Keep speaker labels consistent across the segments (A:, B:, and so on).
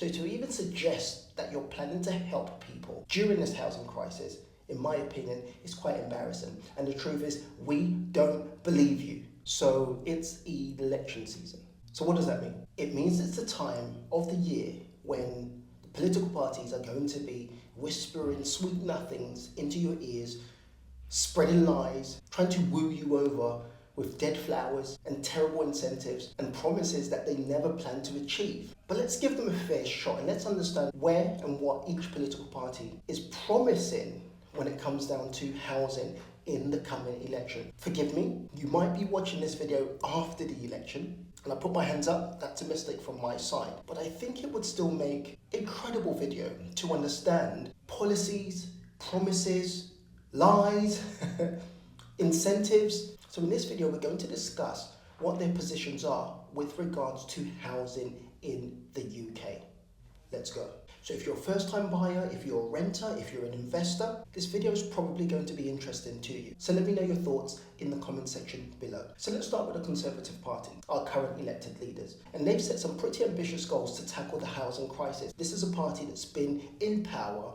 A: So to even suggest that you're planning to help people during this housing crisis, in my opinion, is quite embarrassing. And the truth is, we don't believe you. So it's election season. So what does that mean? It means it's the time of the year when the political parties are going to be whispering sweet nothings into your ears, spreading lies, trying to woo you over with dead flowers and terrible incentives and promises that they never plan to achieve. But let's give them a fair shot and let's understand where and what each political party is promising when it comes down to housing in the coming election. Forgive me, you might be watching this video after the election, and I put my hands up, that's a mistake from my side. But I think it would still make a credible video to understand policies, promises, lies, incentives. So in this video, we're going to discuss what their positions are with regards to housing in the UK. Let's go. So if you're a first-time buyer, if you're a renter, if you're an investor, this video is probably going to be interesting to you. So let me know your thoughts in the comment section below. So let's start with the Conservative Party, our current elected leaders. And they've set some pretty ambitious goals to tackle the housing crisis. This is a party that's been in power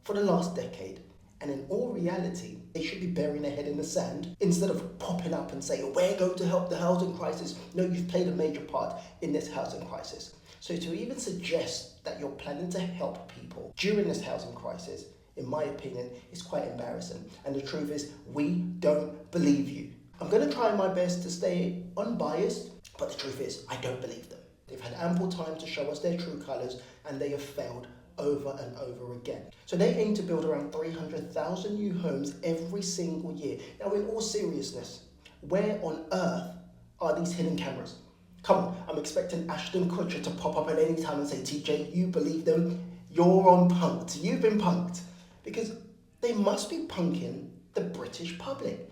A: for the last decade. And in all reality, they should be burying their head in the sand instead of popping up and saying, we're going to help the housing crisis. No, you've played a major part in this housing crisis. So to even suggest that you're planning to help people during this housing crisis, in my opinion, is quite embarrassing. And the truth is, we don't believe you. I'm going to try my best to stay unbiased, but the truth is, I don't believe them. They've had ample time to show us their true colours, and they have failed over and over again. So they aim to build around 300,000 new homes every single year. Now, in all seriousness, where on earth are these hidden cameras? Come on, I'm expecting Ashton Kutcher to pop up at any time and say, TJ, you believe them, you're on punked, you've been punked. Because they must be punking the British public.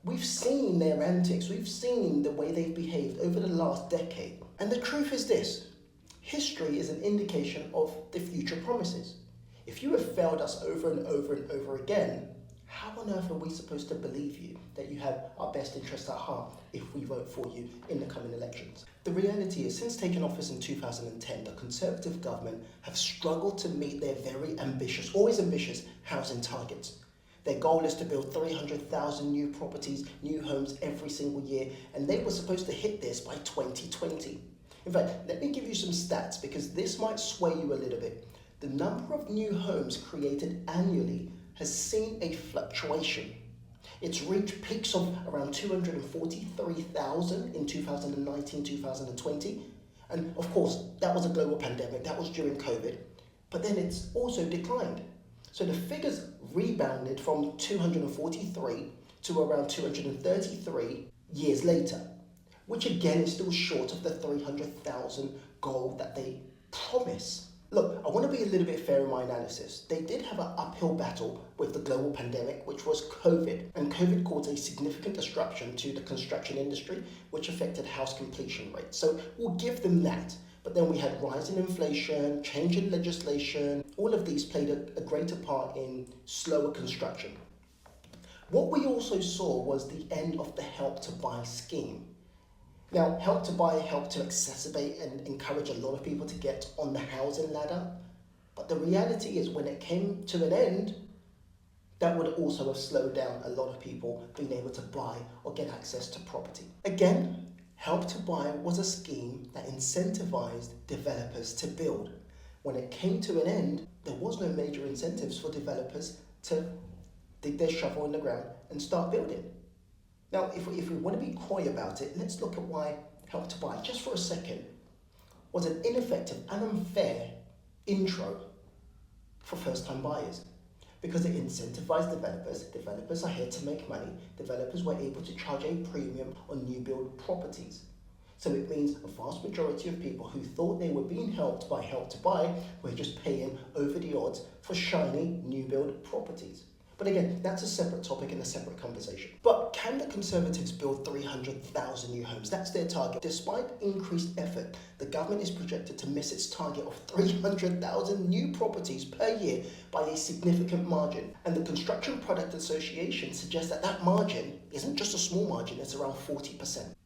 A: We've seen their antics, we've seen the way they've behaved over the last decade. And the truth is this, history is an indication of the future promises. If you have failed us over and over and over again, how on earth are we supposed to believe you that you have our best interests at heart if we vote for you in the coming elections? The reality is, since taking office in 2010, the Conservative government have struggled to meet their very ambitious, always ambitious, housing targets. Their goal is to build 300,000 new properties, new homes every single year, and they were supposed to hit this by 2020. In fact, let me give you some stats because this might sway you a little bit. The number of new homes created annually has seen a fluctuation. It's reached peaks of around 243,000 in 2019-2020. And of course, that was a global pandemic, that was during COVID, but then it's also declined. So the figures rebounded from 243 to around 233 years later, which again is still short of the 300,000 goal that they promise. Look, I want to be a little bit fair in my analysis. They did have an uphill battle with the global pandemic, which was COVID. And COVID caused a significant disruption to the construction industry, which affected house completion rates. So we'll give them that. But then we had rising inflation, change in legislation. All of these played a greater part in slower construction. What we also saw was the end of the Help to Buy scheme. Now, Help to Buy helped to exacerbate and encourage a lot of people to get on the housing ladder. But the reality is when it came to an end, that would also have slowed down a lot of people being able to buy or get access to property. Again, Help to Buy was a scheme that incentivized developers to build. When it came to an end, there was no major incentives for developers to dig their shovel in the ground and start building. Now, if we want to be coy about it, let's look at why Help to Buy, just for a second, was an ineffective and unfair intro for first-time buyers. Because it incentivized developers. Developers are here to make money. Developers were able to charge a premium on new build properties. So it means a vast majority of people who thought they were being helped by Help to Buy were just paying over the odds for shiny new build properties. But again, that's a separate topic and a separate conversation. But can the Conservatives build 300,000 new homes? That's their target. Despite increased effort, the government is projected to miss its target of 300,000 new properties per year by a significant margin. And the Construction Product Association suggests that that margin isn't just a small margin, it's around 40%.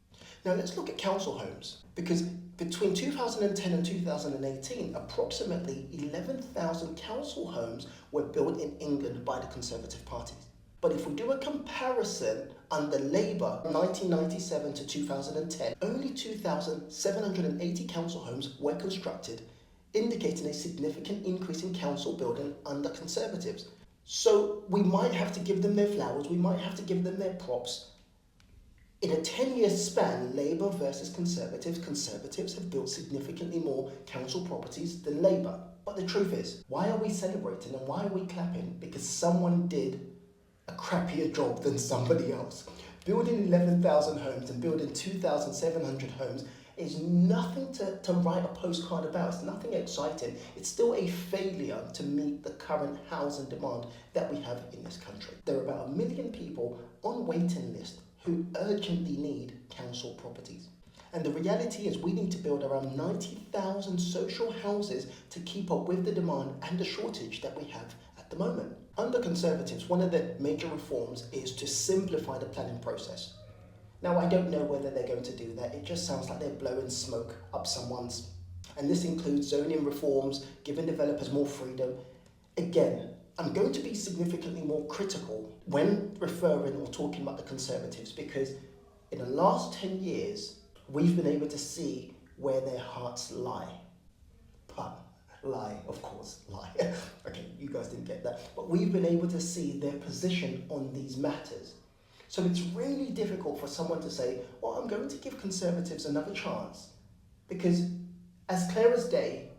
A: Now let's look at council homes, because between 2010 and 2018, approximately 11,000 council homes were built in England by the Conservative Party. But if we do a comparison under Labour, 1997 to 2010, only 2,780 council homes were constructed, indicating a significant increase in council building under Conservatives. So we might have to give them their flowers, we might have to give them their props. In a 10-year span, Labour versus Conservatives have built significantly more council properties than Labour. But the truth is, why are we celebrating and why are we clapping? Because someone did a crappier job than somebody else. Building 11,000 homes and building 2,700 homes is nothing to write a postcard about. It's nothing exciting. It's still a failure to meet the current housing demand that we have in this country. There are about 1 million people on waiting list who urgently need council properties. And the reality is we need to build around 90,000 social houses to keep up with the demand and the shortage that we have at the moment. Under Conservatives, one of the major reforms is to simplify the planning process. Now, I don't know whether they're going to do that. It just sounds like they're blowing smoke up someone's. And this includes zoning reforms, giving developers more freedom. Again, I'm going to be significantly more critical when referring or talking about the Conservatives, because in the last 10 years, we've been able to see where their hearts lie. Pun. Lie, of course, lie. Okay, you guys didn't get that. But we've been able to see their position on these matters. So it's really difficult for someone to say, well, I'm going to give Conservatives another chance. Because as clear as day,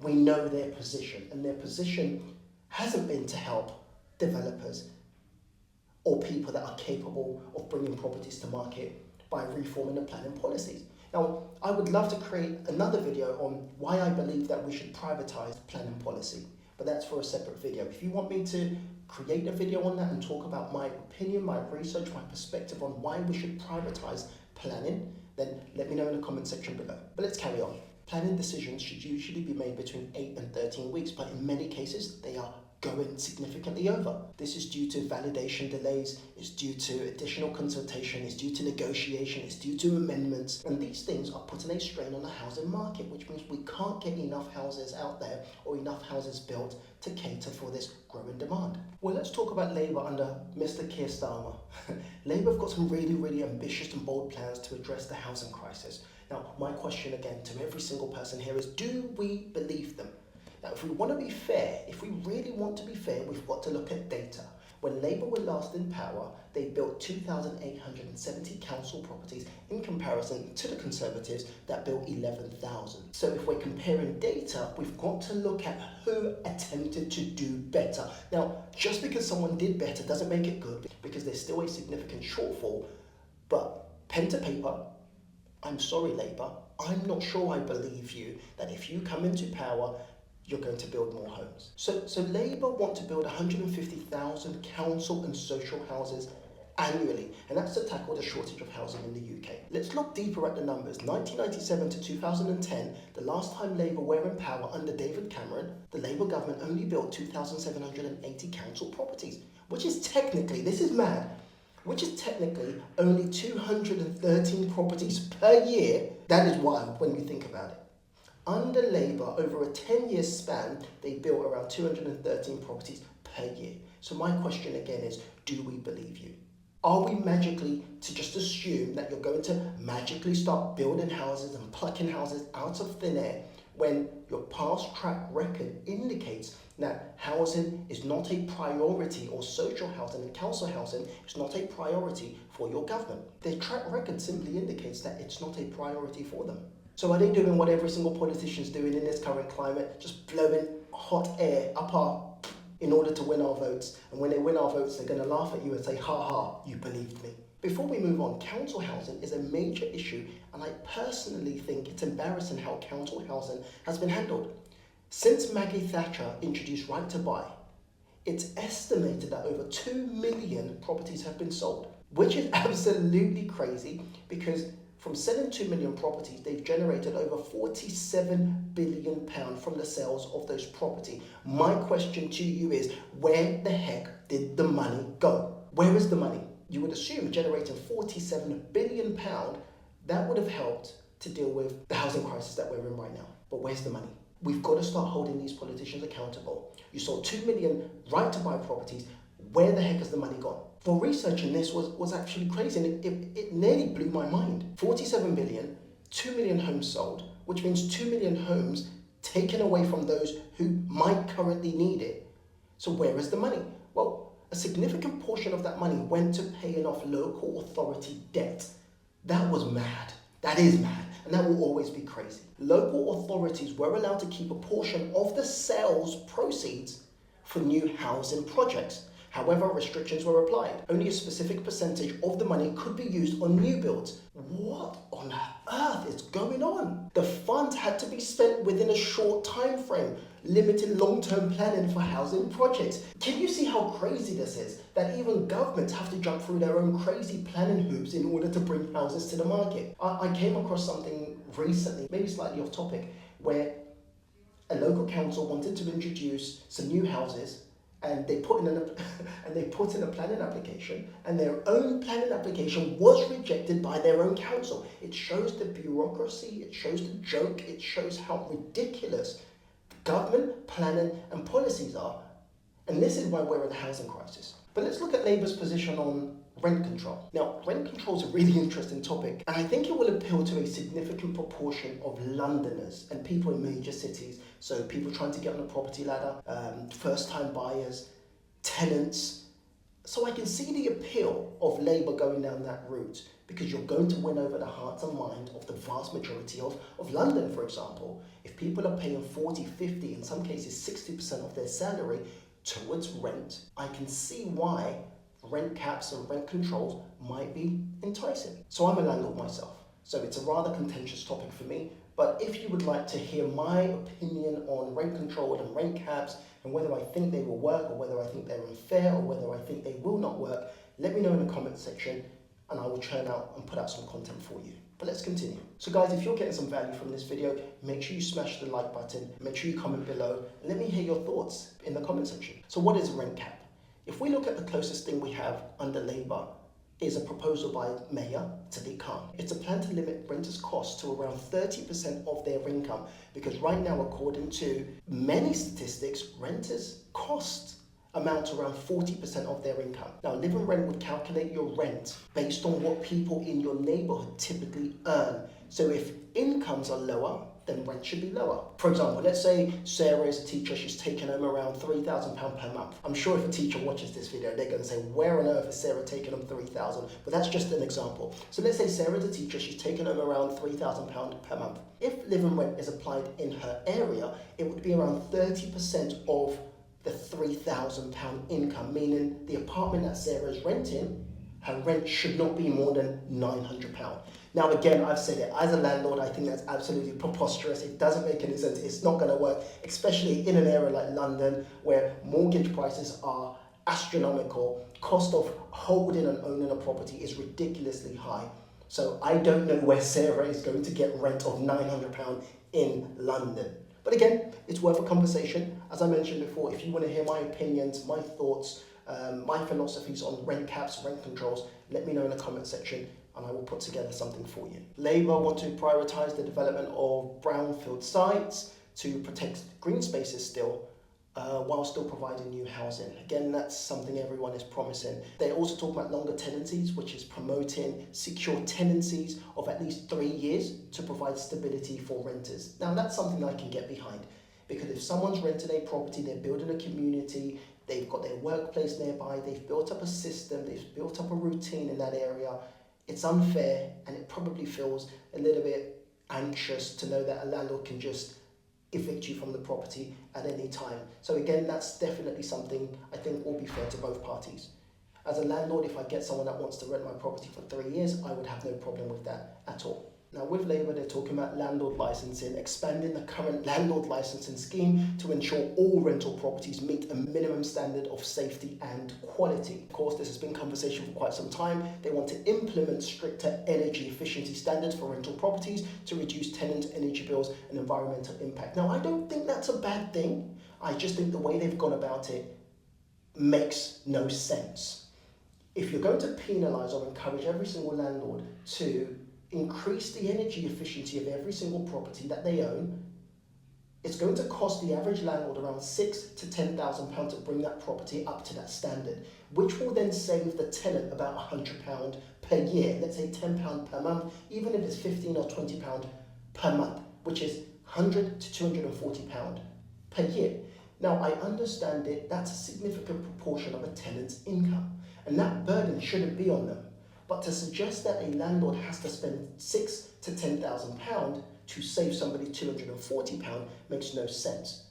A: we know their position, and their position hasn't been to help developers or people that are capable of bringing properties to market by reforming the planning policies. Now, I would love to create another video on why I believe that we should privatise planning policy, but that's for a separate video. If you want me to create a video on that and talk about my opinion, my research, my perspective on why we should privatise planning, then let me know in the comment section below. But let's carry on. Planning decisions should usually be made between 8 and 13 weeks, but in many cases, they are going significantly over. This is due to validation delays, it's due to additional consultation, it's due to negotiation, it's due to amendments, and these things are putting a strain on the housing market, which means we can't get enough houses out there or enough houses built to cater for this growing demand. Well, let's talk about Labour under Mr. Keir Starmer. Labour have got some really ambitious and bold plans to address the housing crisis. Now, my question again to every single person here is, do we believe them? Now, if we want to be fair, if we really want to be fair, we've got to look at data. When Labour were last in power, they built 2,870 council properties in comparison to the Conservatives that built 11,000. So if we're comparing data, we've got to look at who attempted to do better. Now, just because someone did better doesn't make it good, because there's still a significant shortfall. But pen to paper, I'm sorry, Labour, I'm not sure I believe you that if you come into power, you're going to build more homes. So Labour want to build 150,000 council and social houses annually, and that's to tackle the shortage of housing in the UK. Let's look deeper at the numbers. 1997 to 2010, the last time Labour were in power under David Cameron, the Labour government only built 2,780 council properties, which is technically, this is mad, which is technically only 213 properties per year. That is wild when we think about it. Under Labour, over a 10-year span, they built around 213 properties per year. So my question again is, do we believe you? Are we magically to just assume that you're going to magically start building houses and plucking houses out of thin air when your past track record indicates that housing is not a priority, or social housing and council housing is not a priority for your government? Their track record simply indicates that it's not a priority for them. So are they doing what every single politician's doing in this current climate, just blowing hot air up our in order to win our votes? And when they win our votes, they're going to laugh at you and say, ha ha, you believed me. Before we move on, council housing is a major issue, and I personally think it's embarrassing how council housing has been handled. Since Maggie Thatcher introduced Right to Buy, it's estimated that over 2 million properties have been sold, which is absolutely crazy, because from selling 2 million properties, they've generated over £47 billion from the sales of those properties. My question to you is, where the heck did the money go? Where is the money? You would assume generating £47 billion That would have helped to deal with the housing crisis that we're in right now. But where's the money? We've got to start holding these politicians accountable. You sold 2 million right to buy properties. Where the heck has the money gone? For researching this was actually crazy, and it nearly blew my mind. 47 billion, 2 million homes sold, which means 2 million homes taken away from those who might currently need it. So where is the money? Well, a significant portion of that money went to paying off local authority debt. That was mad. That is mad. And that will always be crazy. Local authorities were allowed to keep a portion of the sales proceeds for new housing projects. However, restrictions were applied. Only a specific percentage of the money could be used on new builds. What on earth is going on? The funds had to be spent within a short time frame, limiting long-term planning for housing projects. Can you see how crazy this is? That even governments have to jump through their own crazy planning hoops in order to bring houses to the market. I came across something recently, maybe slightly off topic, where a local council wanted to introduce some new houses, and they put in a planning application, and their own planning application was rejected by their own council. It shows the bureaucracy, it shows the joke, it shows how ridiculous government planning and policies are. And this is why we're in a housing crisis. But let's look at Labour's position on rent control. Now, rent control is a really interesting topic, and I think it will appeal to a significant proportion of Londoners and people in major cities. So people trying to get on the property ladder, first-time buyers, tenants. So I can see the appeal of Labour going down that route, because you're going to win over the hearts and mind of the vast majority of London, for example. If people are paying 40, 50, in some cases 60% of their salary towards rent, I can see why rent caps and rent controls might be enticing. So I'm a landlord myself, so it's a rather contentious topic for me. But if you would like to hear my opinion on rent control and rent caps, and whether I think they will work, or whether I think they're unfair, or whether I think they will not work, let me know in the comment section, and I will churn out and put out some content for you. But let's continue. So guys, if you're getting some value from this video, make sure you smash the like button, make sure you comment below, and let me hear your thoughts in the comment section. So what is a rent cap? If we look at the closest thing we have under Labour, is a proposal by Mayor Sadiq Khan. It's a plan to limit renters' costs to around 30% of their income, because right now, according to many statistics, renters' costs amount to around 40% of their income. Now, Living Rent would calculate your rent based on what people in your neighbourhood typically earn. So if incomes are lower, then rent should be lower. For example, let's say Sarah is a teacher, she's taking home around £3,000 per month. I'm sure if a teacher watches this video, they're going to say, where on earth is Sarah taking home £3,000? But that's just an example. So let's say Sarah's a teacher, she's taking home around £3,000 per month. If living rent is applied in her area, it would be around 30% of the £3,000 income, meaning the apartment that Sarah is renting, her rent should not be more than £900. Now again, I've said it, as a landlord, I think that's absolutely preposterous. It doesn't make any sense. It's not going to work, especially in an area like London, where mortgage prices are astronomical. Cost of holding and owning a property is ridiculously high. So I don't know where Sarah is going to get rent of £900 in London. But again, it's worth a conversation. As I mentioned before, if you want to hear my opinions, my thoughts, my philosophies on rent caps, rent controls, let me know in the comment section, and I will put together something for you. Labour want to prioritise the development of brownfield sites to protect green spaces still, while still providing new housing. Again, that's something everyone is promising. They also talk about longer tenancies, which is promoting secure tenancies of at least 3 years to provide stability for renters. Now, that's something I can get behind, because if someone's renting a property, they're building a community, they've got their workplace nearby, they've built up a system, they've built up a routine in that area, it's unfair, and it probably feels a little bit anxious to know that a landlord can just evict you from the property at any time. So again, that's definitely something I think will be fair to both parties. As a landlord, if I get someone that wants to rent my property for 3 years, I would have no problem with that at all. Now with Labour, they're talking about landlord licensing, expanding the current landlord licensing scheme to ensure all rental properties meet a minimum standard of safety and quality. Of course, this has been conversation for quite some time. They want to implement stricter energy efficiency standards for rental properties to reduce tenant energy bills and environmental impact. Now, I don't think that's a bad thing. I just think the way they've gone about it makes no sense. If you're going to penalise or encourage every single landlord to increase the energy efficiency of every single property that they own, it's going to cost the average landlord around £6,000 to £10,000 to bring that property up to that standard, which will then save the tenant about £100 per year. Let's say £10 per month, even if it's £15 or £20 per month, which is £100 to £240 per year. Now, I understand it, that's a significant proportion of a tenant's income, and that burden shouldn't be on them. But to suggest that a landlord has to spend £6,000 to £10,000 to save somebody £240 makes no sense.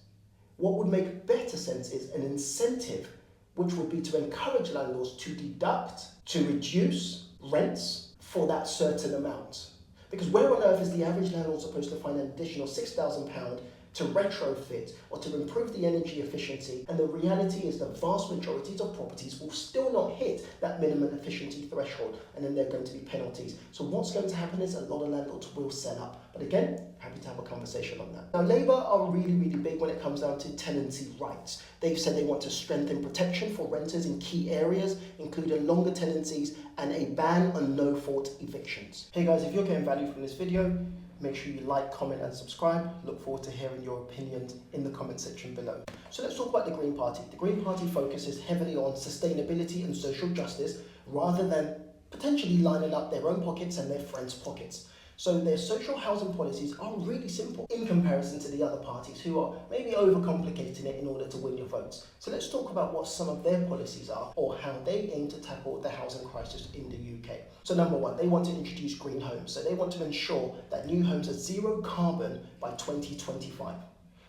A: What would make better sense is an incentive, which would be to encourage landlords to deduct, to reduce rents for that certain amount. Because where on earth is the average landlord supposed to find an additional £6,000 to retrofit or to improve the energy efficiency? And the reality is the vast majority of properties will still not hit that minimum efficiency threshold, and then there are going to be penalties. So what's going to happen is a lot of landlords will sell up. But again, happy to have a conversation on that. Now, Labour are really, really big when it comes down to tenancy rights. They've said they want to strengthen protection for renters in key areas, including longer tenancies and a ban on no-fault evictions. Hey guys, if you're getting value from this video, make sure you like, comment and subscribe. Look forward to hearing your opinions in the comment section below. So let's talk about the Green Party. The Green Party focuses heavily on sustainability and social justice rather than potentially lining up their own pockets and their friends' pockets. So their social housing policies are really simple in comparison to the other parties who are maybe overcomplicating it in order to win your votes. So let's talk about what some of their policies are or how they aim to tackle the housing crisis in the UK. So number one, they want to introduce green homes. So they want to ensure that new homes are zero carbon by 2025.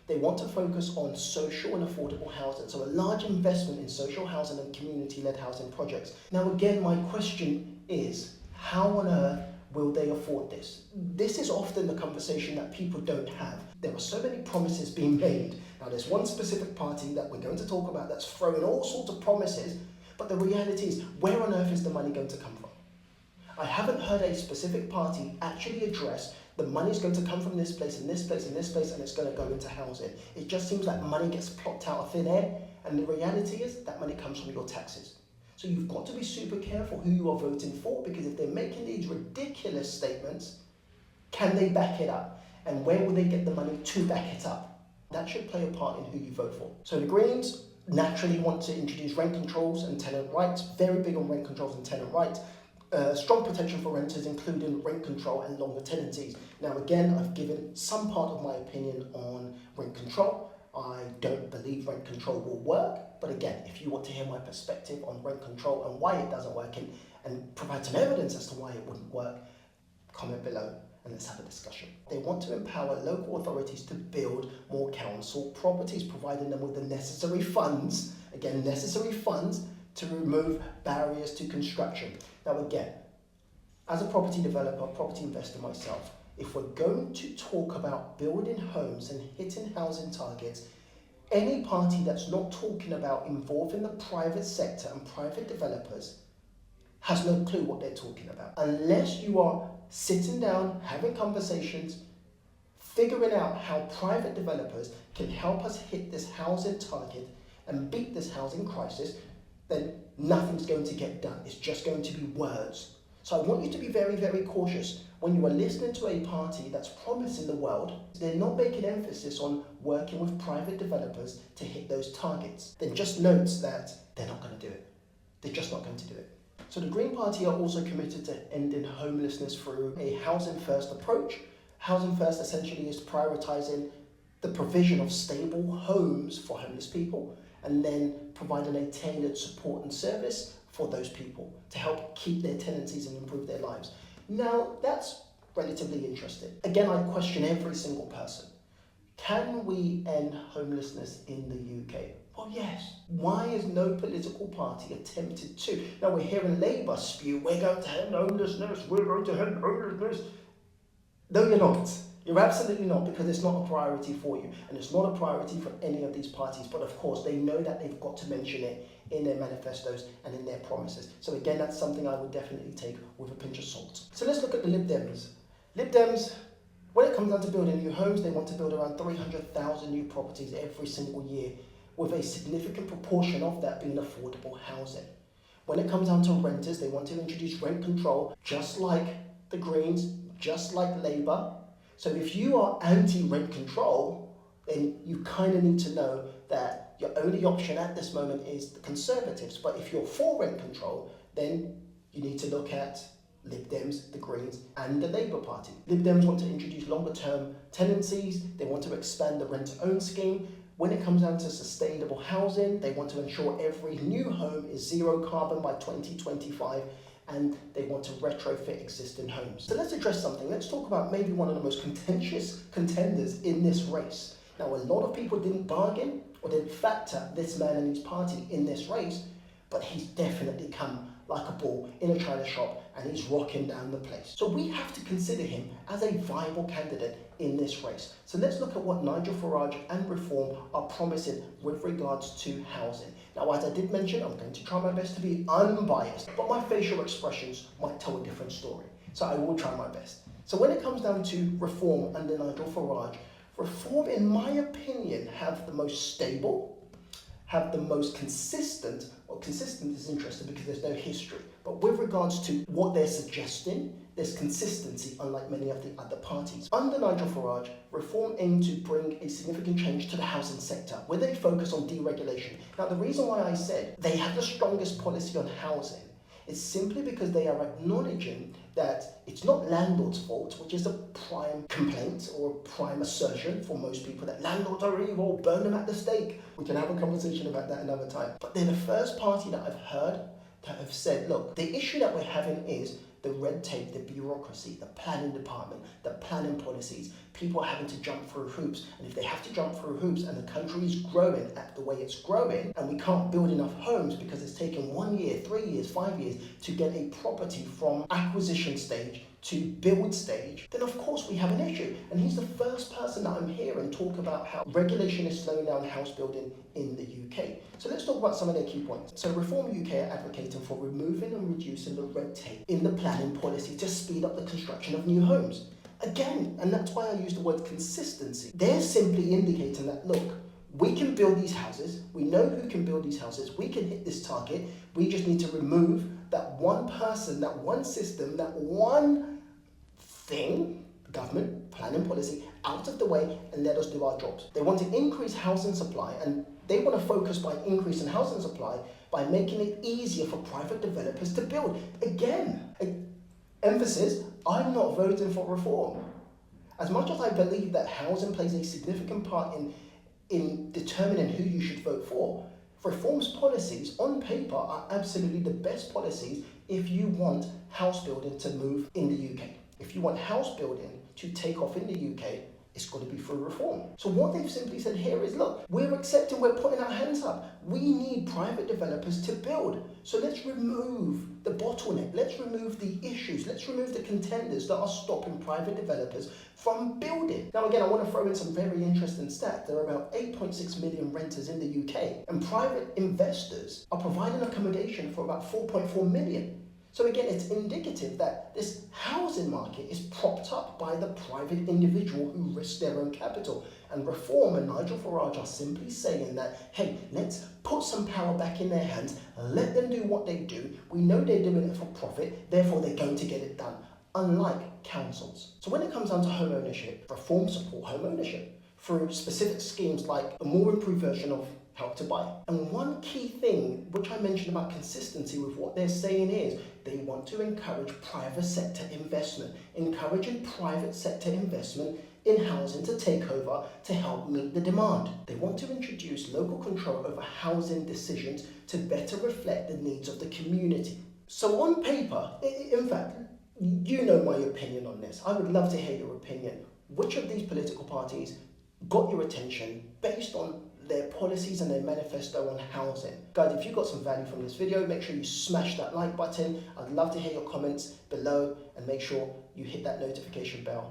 A: They want to focus on social and affordable housing, so a large investment in social housing and community-led housing projects. Now again, my question is, how on earth will they afford this? This is often the conversation that people don't have. There are so many promises being made. Now there's one specific party that we're going to talk about that's throwing all sorts of promises, but the reality is, where on earth is the money going to come from? I haven't heard a specific party actually address the money's going to come from this place and this place and this place and it's going to go into housing. It just seems like money gets plopped out of thin air, and the reality is that money comes from your taxes. So you've got to be super careful who you are voting for, because if they're making these ridiculous statements, can they back it up? And where will they get the money to back it up? That should play a part in who you vote for. So the Greens naturally want to introduce rent controls and tenant rights, very big on rent controls and tenant rights. Strong protection for renters, including rent control and longer tenancies. Now again, I've given some part of my opinion on rent control. I don't believe rent control will work, but again, if you want to hear my perspective on rent control and why it doesn't work and provide some evidence as to why it wouldn't work, comment below and let's have a discussion. They want to empower local authorities to build more council properties, providing them with the necessary funds, again, necessary funds to remove barriers to construction. Now again, as a property developer, property investor myself, if we're going to talk about building homes and hitting housing targets, any party that's not talking about involving the private sector and private developers has no clue what they're talking about. Unless you are sitting down, having conversations, figuring out how private developers can help us hit this housing target and beat this housing crisis, then nothing's going to get done. It's just going to be words. So I want you to be very, very cautious when you are listening to a party that's promising the world. They're not making emphasis on working with private developers to hit those targets. Then just note that they're not going to do it. They're just not going to do it. So the Green Party are also committed to ending homelessness through a housing first approach. Housing first essentially is prioritising the provision of stable homes for homeless people, and then providing a tailored support and service for those people to help keep their tenancies and improve their lives. Now, that's relatively interesting. Again, I question every single person. Can we end homelessness in the UK? Well, yes. Why is no political party attempted to? Now, we're hearing Labour spew, we're going to end homelessness, we're going to end homelessness. No, you're not. You're absolutely not, because it's not a priority for you, and it's not a priority for any of these parties. But of course, they know that they've got to mention it in their manifestos and in their promises. So again, that's something I would definitely take with a pinch of salt. So let's look at the Lib Dems. Lib Dems, when it comes down to building new homes, they want to build around 300,000 new properties every single year, with a significant proportion of that being affordable housing. When it comes down to renters, they want to introduce rent control, just like the Greens, just like Labour. So if you are anti-rent control, then you kind of need to know that your only option at this moment is the Conservatives. But if you're for rent control, then you need to look at Lib Dems, the Greens, and the Labour Party. Lib Dems want to introduce longer-term tenancies. They want to expand the rent-to-own scheme. When it comes down to sustainable housing, they want to ensure every new home is zero carbon by 2025, and they want to retrofit existing homes. So let's address something. Let's talk about maybe one of the most contentious contenders in this race. Now, a lot of people didn't bargain or didn't factor this man and his party in this race, but he's definitely come like a ball in a china shop, and he's rocking down the place. So we have to consider him as a viable candidate in this race. So let's look at what Nigel Farage and Reform are promising with regards to housing. Now, as I did mention, I'm going to try my best to be unbiased, but my facial expressions might tell a different story. So I will try my best. So when it comes down to Reform under Nigel Farage, Reform, in my opinion, have the most stable, have the most consistent. Well, consistent is interesting because there's no history, but with regards to what they're suggesting, there's consistency, unlike many of the other parties. Under Nigel Farage, Reform aimed to bring a significant change to the housing sector, where they focus on deregulation. Now, the reason why I said they have the strongest policy on housing is simply because they are acknowledging that it's not landlords' fault, which is a prime complaint or a prime assertion for most people, that landlords are evil, burn them at the stake. We can have a conversation about that another time. But they're the first party that I've heard that have said, look, the issue that we're having is the red tape, the bureaucracy, the planning department, the planning policies. People are having to jump through hoops. And if they have to jump through hoops and the country is growing at the way it's growing, and we can't build enough homes because it's taken 1 year, 3 years, 5 years to get a property from acquisition stage to build stage, then of course we have an issue. And he's the first person that I'm hearing talk about how regulation is slowing down house building in the UK. So let's talk about some of their key points. So Reform UK are advocating for removing and reducing the red tape in the planning policy to speed up the construction of new homes. Again, and that's why I use the word consistency. They're simply indicating that, look, we can build these houses, we know who can build these houses, we can hit this target, we just need to remove that one person, that one system, that one thing, government, planning policy, out of the way and let us do our jobs. They want to increase housing supply, and they want to focus by increasing housing supply by making it easier for private developers to build. Again, emphasis, I'm not voting for Reform. As much as I believe that housing plays a significant part in determining who you should vote for, Reform's policies on paper are absolutely the best policies if you want house building to move in the UK. If you want house building to take off in the UK, it's got to be through Reform. So what they've simply said here is, look, we're accepting, we're putting our hands up. We need private developers to build. So let's remove the bottleneck. Let's remove the issues. Let's remove the contenders that are stopping private developers from building. Now, again, I want to throw in some very interesting stats. There are about 8.6 million renters in the UK, and private investors are providing accommodation for about 4.4 million. So again, it's indicative that this housing market is propped up by the private individual who risk their own capital. And Reform and Nigel Farage are simply saying that, hey, let's put some power back in their hands, let them do what they do. We know they're doing it for profit, therefore they're going to get it done, unlike councils. So when it comes down to home ownership, Reform support home ownership through specific schemes like a more improved version of Help to Buy. And one key thing, which I mentioned about consistency with what they're saying, is they want to encourage private sector investment, encouraging private sector investment in housing to take over to help meet the demand. They want to introduce local control over housing decisions to better reflect the needs of the community. So on paper, in fact, you know my opinion on this. I would love to hear your opinion. Which of these political parties got your attention based on their policies and their manifesto on housing? Guys, if you got some value from this video, make sure you smash that like button. I'd love to hear your comments below, and make sure you hit that notification bell